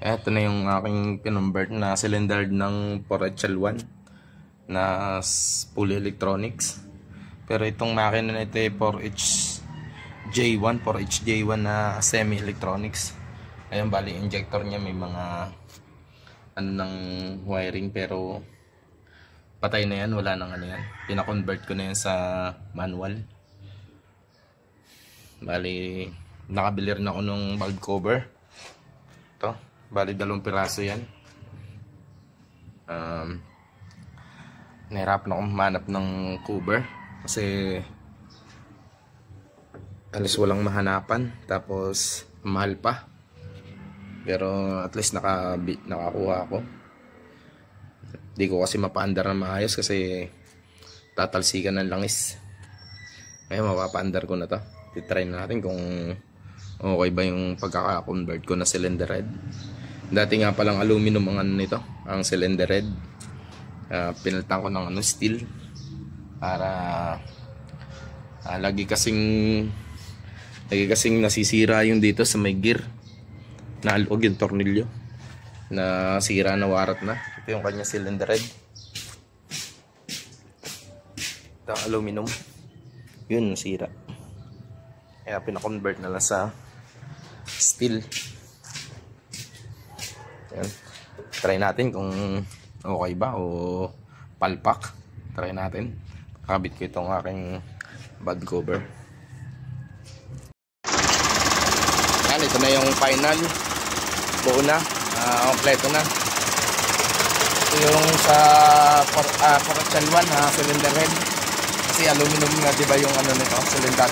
Ito na yung aking kinonvert na cylinder ng 4HL1 na fully electronics. Pero itong makina na ito ay 4HJ1 na semi-electronics. Ayun, bali injector niya may mga ano ng wiring, pero patay na yan, wala nang ano yan. Pina-convert ko na yan sa manual. Bali nakabili rin ako ng valve cover. Ito, bali 2 piraso yan. Nahirapan akong manap ng cover kasi alas walang mahanapan, tapos mahal pa. Pero at least nakakuha ako. Di ko kasi mapaandar na maayos kasi tatalsikan ng langis. Ngayon mapapaandar ko na to. Titry na natin kung okay ba yung pagkaka-convert ko na cylinder head. Dati nga palang aluminum ang ano nito, ang cylinder head. Pinalitan ko ng steel para lagi kasing nasisira yung dito sa may gear. Naalog yung tornilyo, nasira na, warat na. Ito yung kanya cylinder head. Ito aluminum, yun nasira, kaya pinakonvert na lang sa steel. Yan. Try natin kung okay ba o palpak. Try natin. Kabit ko itong aking valve cover. Yan, ito na yung final. Buo na, kompleto na. Ito yung sa 4HL1 na cylinder head. Kasi aluminum na, diba yung ano nito, cylinder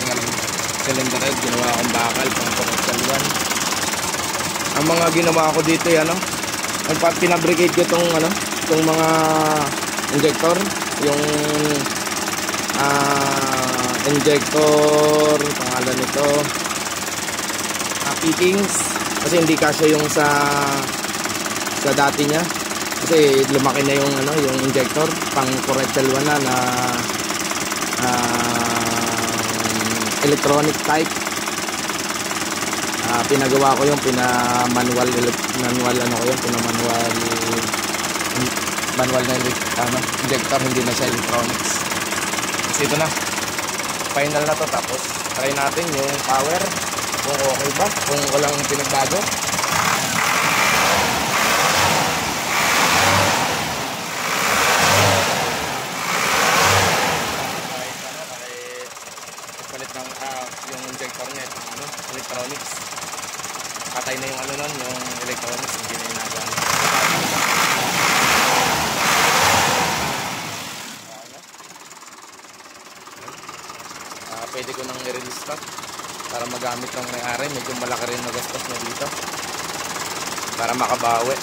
head. Ginawa akong bakal pang 4HL1. Ang mga ginawa ko dito yan, pinabricate ko itong mga injector, yung injector, pangalan nito, fittings, kasi hindi kasya yung sa dati niya, kasi lumaki na yung yung injector pang 4HL1 na electronic type. Pinagawa ko yung manual na injector, hindi na siya electronics. Kasi ito na, final na to. Tapos try natin yung power, kung okay ba, kung walang pinagbago. Palit ng yung injector niya, electronics. Patay na yung yung electronics, hindi na yung nagano. Pwede ko nang i-restock para magamit ng may-ari. Medyo malaki rin na gastos na dito para makabawi.